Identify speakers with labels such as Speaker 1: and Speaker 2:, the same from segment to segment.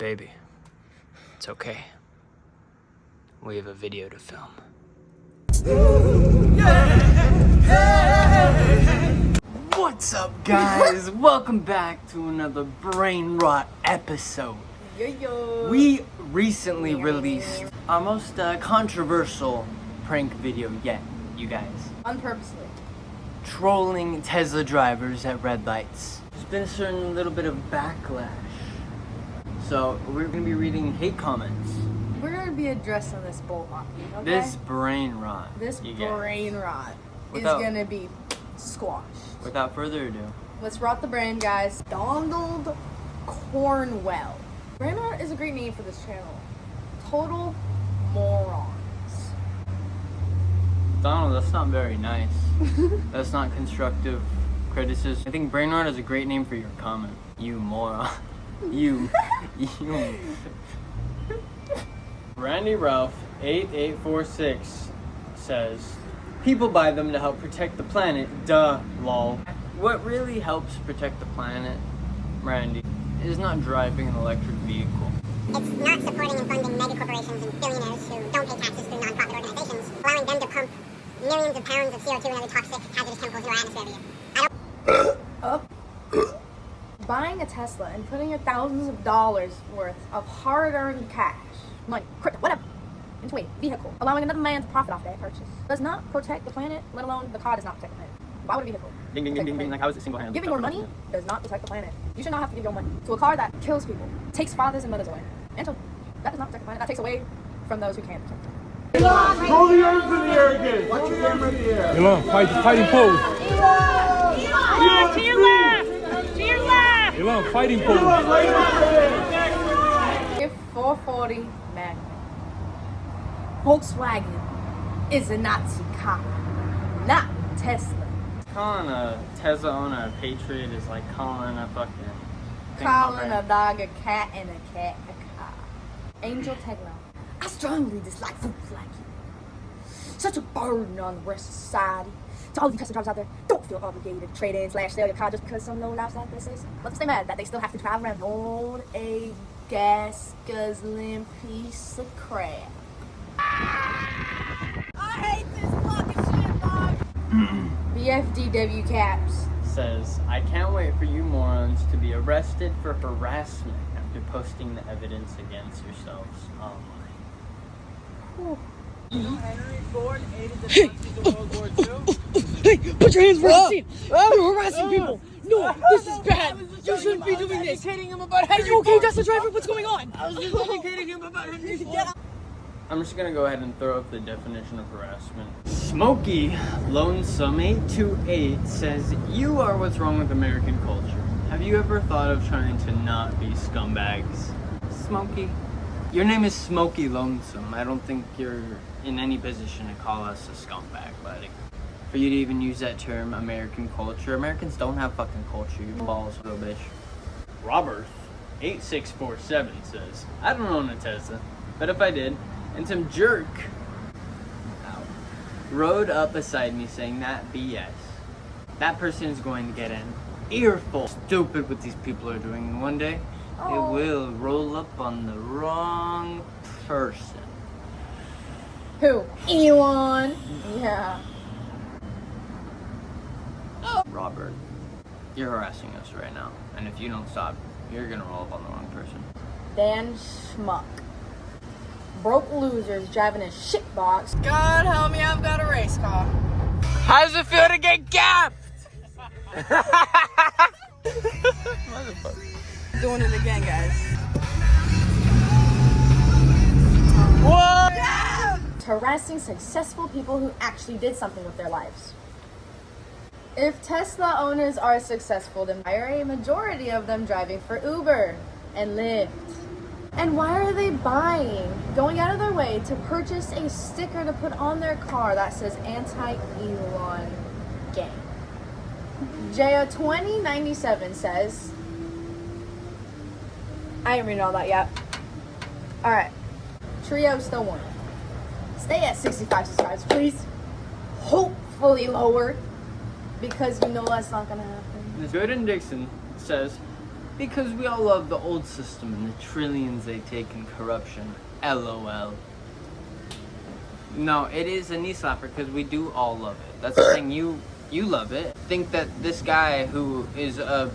Speaker 1: Baby, it's okay. We have a video to film. What's up, guys? Welcome back to another brain rot episode. We recently released our most controversial prank video yet, you guys.
Speaker 2: Unpurposely.
Speaker 1: Trolling Tesla drivers at red lights. There's been a certain little bit of backlash. So we're gonna be reading hate comments.
Speaker 2: We're gonna be addressing this bull hockey, okay?
Speaker 1: This brain rot.
Speaker 2: This brain rot is gonna be squashed.
Speaker 1: Without further ado,
Speaker 2: let's rot the brain, guys. Donald Cornwell. Brain rot is a great name for this channel. Total morons.
Speaker 1: Donald, that's not very nice. That's not constructive criticism. I think brain rot is a great name for your comment. You moron. You. Randy Ralph 8846 says, people buy them to help protect the planet. Duh, lol. What really helps protect the planet, Randy, is not driving an electric vehicle.
Speaker 3: It's not supporting and funding mega corporations and billionaires who don't pay taxes through non-profit organizations, allowing them to pump millions of pounds of CO2 and other toxic hazardous chemicals into our atmosphere every year.
Speaker 2: Buying a Tesla and putting your thousands of dollars worth of hard-earned cash, money, crypto, whatever, into a vehicle, allowing another man to profit off that purchase, does not protect the planet, let alone the car does not protect the planet. Why would a vehicle?
Speaker 1: Ding, ding, ding, ding, ding. Like, how is it single-handedly?
Speaker 2: Giving your money does not protect the planet. You should not have to give your money to a car that kills people, takes fathers and mothers away. And so, that does not protect the planet. That takes away from those who can protect it.
Speaker 4: Throw the arms in the air again. Watch your camera in the air.
Speaker 5: Elon, fighting pose.
Speaker 4: To your left.
Speaker 6: To your left.
Speaker 5: Elon, fighting pose.
Speaker 2: If 440 Magnum. Volkswagen is a Nazi car, not Tesla.
Speaker 1: Calling a Tesla owner a patriot is like calling a fucking...
Speaker 2: Calling a dog a cat and a cat a car. Angel Techno. I strongly dislike fools like you. Such a burden on the rest of society. To all of you Tesla drivers out there, don't feel obligated to trade in / sell your car just because some low lives like this say so. Let's stay mad that they still have to drive around on a gas guzzling piece of crap. I hate this fucking shit, dog. BFDW caps
Speaker 1: says, I can't wait for you morons to be arrested for harassment after posting the evidence against yourselves online.
Speaker 4: Henry Ford aided the Nazis in World War II.
Speaker 7: Hey, put your hands where I can see. You're harassing people. No, this is bad. You shouldn't be doing this. Are you okay, Tesla driver? What's going on?
Speaker 4: I was just educating him about Henry Ford.
Speaker 1: I'm just gonna go ahead and throw up the definition of harassment. Smokey Lonesome 828 says, you are what's wrong with American culture. Have you ever thought of trying to not be scumbags? Smokey? Your name is Smokey Lonesome. I don't think you're in any position to call us a scumbag, buddy. For you to even use that term, American culture. Americans don't have fucking culture, you balls, little bitch. Robert 8647 says, I don't own a Tesla, but if I did, and some jerk rode up beside me saying that BS, that person is going to get an earful. Stupid what these people are doing, and one day it will roll up on the wrong person.
Speaker 2: Who? Elon. Yeah.
Speaker 1: Robert, you're harassing us right now, and if you don't stop, you're gonna roll up on the wrong person.
Speaker 2: Dan Schmuck. Broke losers driving a shitbox.
Speaker 7: God help me, I've got a race car.
Speaker 1: How does it feel to get gapped?
Speaker 7: Doing it again, guys.
Speaker 1: What?
Speaker 2: Harassing successful people who actually did something with their lives. If Tesla owners are successful, then why are a majority of them driving for Uber and Lyft? And why are they going out of their way to purchase a sticker to put on their car that says anti-Elon gang? Jaya2097 says, I ain't reading all that yet. Alright, Trio still won. Stay at 65 subscribers, please. Hopefully lower, because you know that's not gonna happen.
Speaker 1: Gooden Dixon says, Because we all love the old system and the trillions they take in corruption. LOL. No, it is a knee slapper because we do all love it. That's the thing, you love it. Think that this guy who is a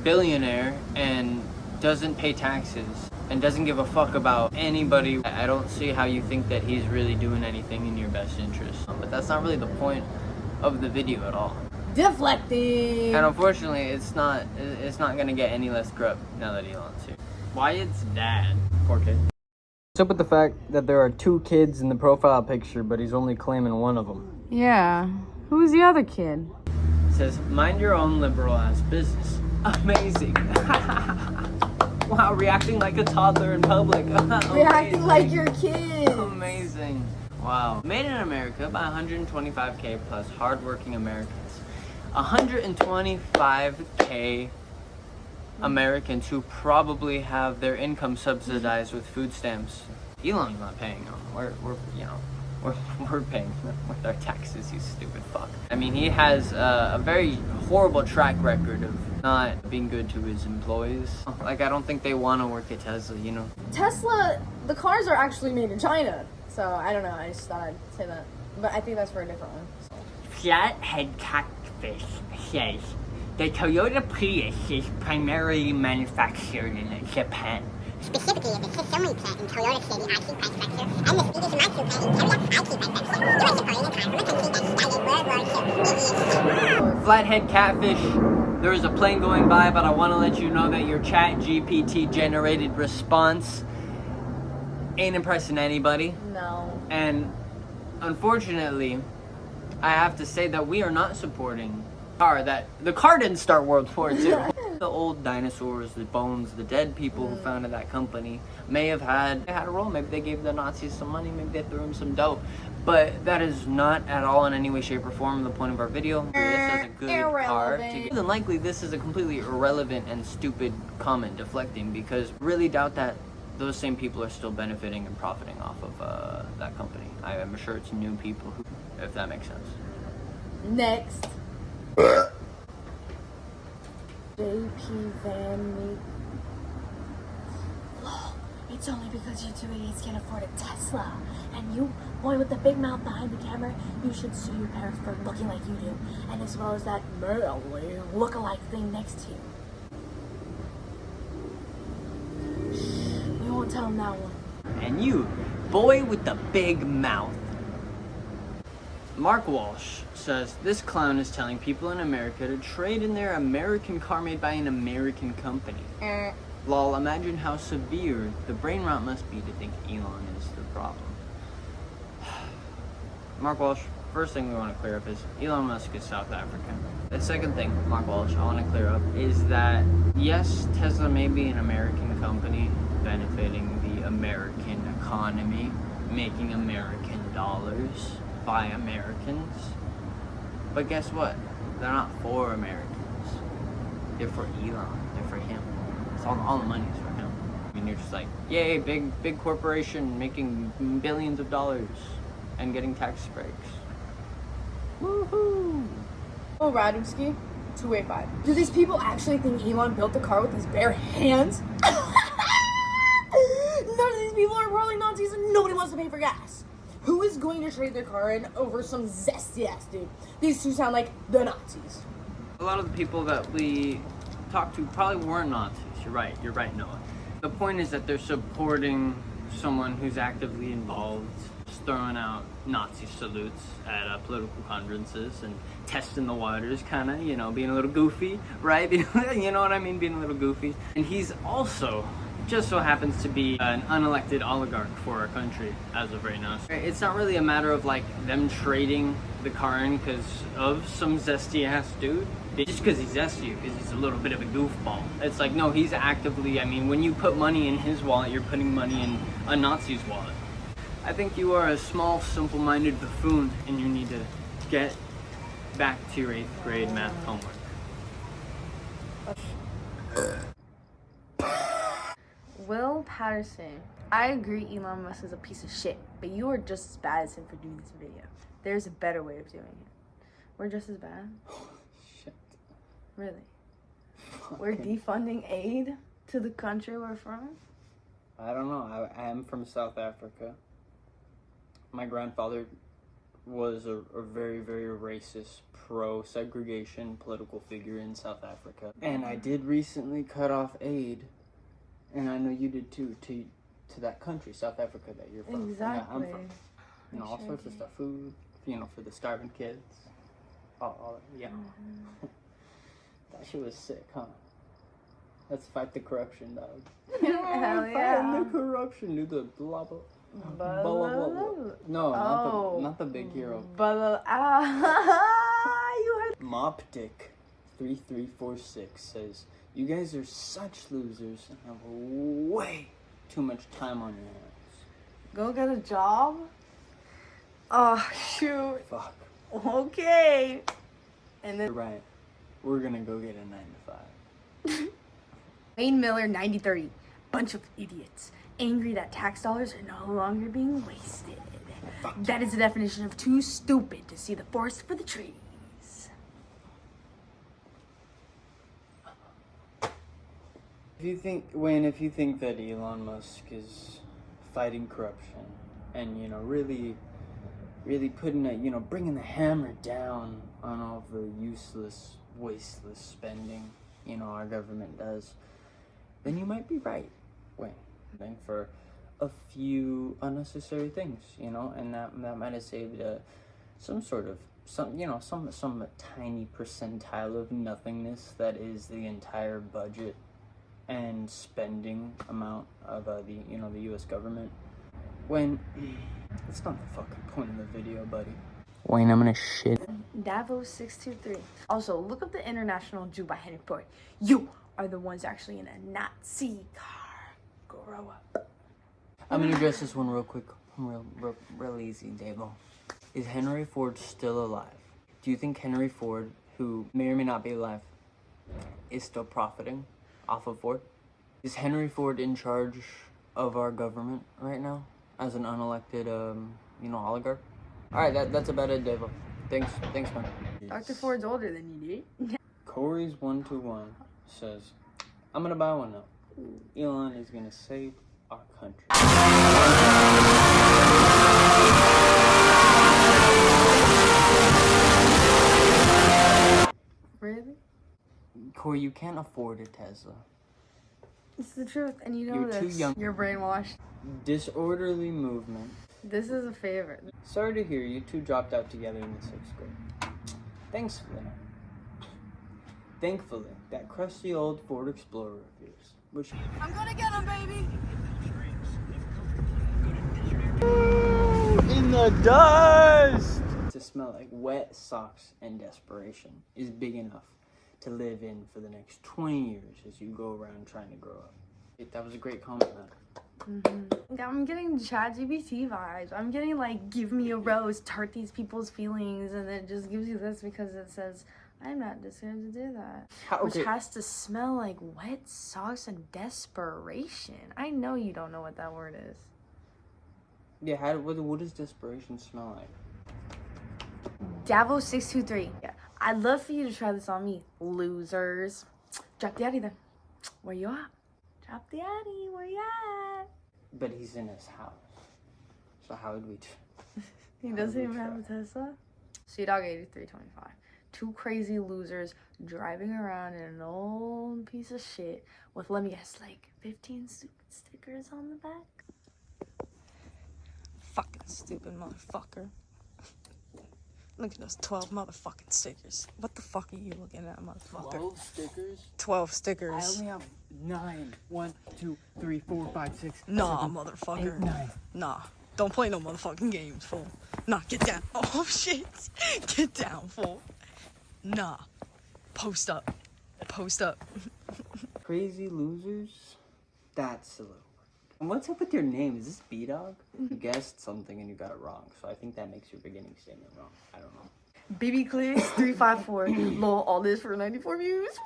Speaker 1: billionaire and doesn't pay taxes and doesn't give a fuck about anybody, I don't see how you think that he's really doing anything in your best interest. But that's not really the point of the video at all.
Speaker 2: Deflecting.
Speaker 1: And unfortunately, it's not gonna get any less corrupt now that Elon's here. Wyatt's dad, poor kid. What's up with the fact that there are 2 kids in the profile picture, but he's only claiming one of them?
Speaker 7: Yeah. Who's the other kid?
Speaker 1: It says, mind your own liberal ass business. Amazing. Wow, reacting like a toddler in public.
Speaker 2: Reacting like your kid.
Speaker 1: Amazing. Wow. Made in America by 125K plus hardworking Americans. 125K Americans who probably have their income subsidized with food stamps. Elon's not paying them. We're paying them with our taxes, you stupid fuck. I mean, he has a very horrible track record of not being good to his employees. Like, I don't think they want to work at Tesla, you know?
Speaker 2: Tesla, the cars are actually made in China. So, I don't know, I just thought I'd say that. But I think that's for a different one. So.
Speaker 1: Flathead Catfish says the Toyota Prius is primarily manufactured in Japan.
Speaker 3: Specifically at the Shishomi plant in Toyota City, IT Prefecture, and the Swedish Matsu plant in Korea, IT Prefecture. You are supporting a car from a country that started World War II.
Speaker 1: Flathead Catfish, there is a plane going by, but I want to let you know that your chat GPT generated response ain't impressing anybody.
Speaker 2: No.
Speaker 1: And unfortunately, I have to say that we are not supporting the car didn't start World War II. The old dinosaurs, the bones, the dead people who founded that company may have had a role. Maybe they gave the Nazis some money, maybe they threw them some dough. But that is not at all in any way, shape, or form the point of our video. This is a good car. More than likely, this is a completely irrelevant and stupid comment deflecting, because really doubt that those same people are still benefiting and profiting off of that company. I am sure it's new people who, if that makes sense.
Speaker 2: Next. JP Van Meek. Lol, it's only because you 2 idiots can't afford a Tesla. And you, boy with the big mouth behind the camera, you should sue your parents for looking like you do. And as well as that manly look-alike thing next to you. We won't tell them that one.
Speaker 1: And you, boy with the big mouth. Mark Walsh says, this clown is telling people in America to trade in their American car made by an American company. Lol, imagine how severe the brain rot must be to think Elon is the problem. Mark Walsh, first thing we want to clear up is Elon Musk is South African. The second thing, Mark Walsh, I want to clear up is that, yes, Tesla may be an American company benefiting the American economy, making American dollars by Americans, but guess what? They're not for Americans. They're for Elon. They're for him. It's all the money's for him. I mean, you're just like, yay, big corporation making billions of dollars and getting tax breaks. Woohoo!
Speaker 2: Oh, Radumski, 285. Do these people actually think Elon built the car with his bare hands? None of these people are probably Nazis and nobody wants to pay for gas. Who is going to trade their car in over some zesty ass dude? These two sound like the Nazis.
Speaker 1: A lot of the people that we talked to probably weren't Nazis. You're right, Noah. The point is that they're supporting someone who's actively involved, just throwing out Nazi salutes at political conferences and testing the waters, kind of, you know, being a little goofy, right? You know what I mean, being a little goofy. And he's also just so happens to be an unelected oligarch for our country as of right now. It's not really a matter of like them trading the car in because of some zesty ass dude. Just because he's zesty, because he's a little bit of a goofball. It's like, no, he's actively, I mean, when you put money in his wallet, you're putting money in a Nazi's wallet. I think you are a small, simple-minded buffoon, and you need to get back to your 8th grade math homework.
Speaker 2: Will Patterson, I agree Elon Musk is a piece of shit, but you are just as bad as him for doing this video. There's a better way of doing it. We're just as bad.
Speaker 1: Shit.
Speaker 2: Really? We're defunding aid to the country we're from.
Speaker 1: I don't know. I am from South Africa. My grandfather was a very, very racist, pro-segregation political figure in South Africa. And I did recently cut off aid, and I know you did too, to that country, South Africa, that you're from.
Speaker 2: Exactly.
Speaker 1: And I'm from. You know, all sorts of stuff. Food, you know, for the starving kids. All yeah. That shit was sick, huh? Let's fight the corruption, dog.
Speaker 2: Hell yeah.
Speaker 1: Fighting the corruption, dude. The blah blah. Blah, blah, blah, blah. No, not the big hero.
Speaker 2: You heard.
Speaker 1: Moptic3346 says, "You guys are such losers and have way too much time on your hands."
Speaker 2: Go get a job? Oh, shoot.
Speaker 1: Fuck.
Speaker 2: Okay. And then
Speaker 1: You're right. We're gonna go get a 9 to 5.
Speaker 2: Wayne Miller, 9030. Bunch of idiots. Angry that tax dollars are no longer being wasted. That is the definition of too stupid to see the forest for the trees.
Speaker 1: If you think that Elon Musk is fighting corruption and, you know, really putting it, you know, bringing the hammer down on all the useless, wasteless spending, you know, our government does, then you might be right, Wayne. For a few unnecessary things, you know, and that might have saved some tiny percentile of nothingness that is the entire budget and spending amount of the U.S. government. When that's not the fucking point of the video, buddy. Wayne, I'm gonna shit.
Speaker 2: Davos623. Also, look up the International Jew by Henry Ford. You are the ones actually in a Nazi car. Grow up.
Speaker 1: I'm gonna address this one real quick, real easy, Davo. Is Henry Ford still alive? Do you think Henry Ford, who may or may not be alive, is still profiting off of Ford? Is Henry Ford in charge of our government right now as an unelected, oligarch? All right, that's about it, Davo. Thanks, man.
Speaker 2: Dr. Ford's older than you, dude.
Speaker 1: Corey's121 says, "I'm gonna buy one now. Elon is gonna save our country."
Speaker 2: Really?
Speaker 1: Corey, you can't afford a Tesla.
Speaker 2: It's the truth, and you know
Speaker 1: You're
Speaker 2: this.
Speaker 1: too young.
Speaker 2: You're brainwashed.
Speaker 1: Disorderly movement.
Speaker 2: This is a favorite.
Speaker 1: Sorry to hear you two dropped out together in the 6th grade. Thankfully, that crusty old Ford Explorer of yours, which
Speaker 7: I'm gonna get him, baby.
Speaker 1: in the dust to smell like wet socks and desperation is big enough to live in for the next 20 years as you go around trying to grow up. That was a great comment, man.
Speaker 2: I'm getting ChatGPT vibes. I'm getting like, give me a rose, hurt these people's feelings, and it just gives you this because it says, I'm not deserved to do that. Which has to smell like wet socks and desperation. I know you don't know what that word is.
Speaker 1: Yeah, what does desperation smell like?
Speaker 2: Davos623. Yeah, I'd love for you to try this on me, losers. Drop the Addy then. Where you at? Drop the Addy. Where you at?
Speaker 1: But he's in his house. So how would we
Speaker 2: He doesn't even have a Tesla? CDog8325. Two crazy losers driving around in an old piece of shit with, let me guess, like 15 stupid stickers on the back.
Speaker 7: Fucking stupid motherfucker. Look at those 12 motherfucking stickers. What the fuck are you looking at, motherfucker?
Speaker 1: 12 stickers?
Speaker 7: 12 stickers.
Speaker 1: I only have 9. 1, 2, 3, 4, 5, 6.
Speaker 7: Nah,
Speaker 1: 7,
Speaker 7: motherfucker.
Speaker 1: 8, 9.
Speaker 7: Nah. Don't play no motherfucking games, fool. Nah, get down. Oh, shit. Get down, fool. Nah. Post up. Post up.
Speaker 1: Crazy losers? That's a little weird. And what's up with your name? Is this B-Dog? You guessed something and you got it wrong, so I think that makes your beginning statement wrong. I don't know.
Speaker 2: Baby Clicks 354. Lol, all this for 94 views.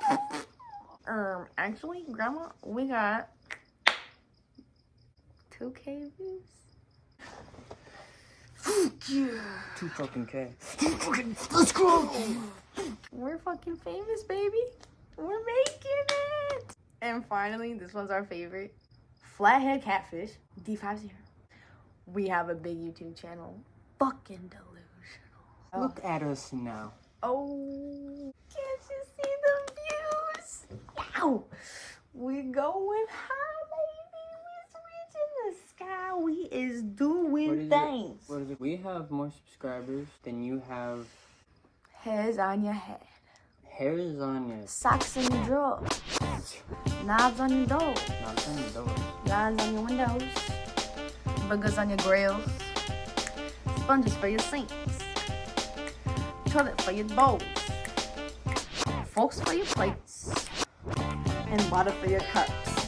Speaker 2: Actually, Grandma, we got 2K views. Yeah.
Speaker 1: 2 fucking K.
Speaker 2: Let's go. We're fucking famous, baby. We're making it. And finally, this one's our favorite. Flathead catfish, D50. We have a big YouTube channel. Fucking delusional.
Speaker 1: Look at us now.
Speaker 2: Oh, can't you see the views? Wow, we going high, baby. We reaching the sky. We is doing things.
Speaker 1: What is it? We have more subscribers than you have
Speaker 2: Hairs on your head,
Speaker 1: hairs on your
Speaker 2: socks in your drawers, knobs on your doors,
Speaker 1: not on your doors.
Speaker 2: lines on your windows, boogers on your grills, sponges for your sinks, toilet for your bowls, forks for your plates, and water for your cups.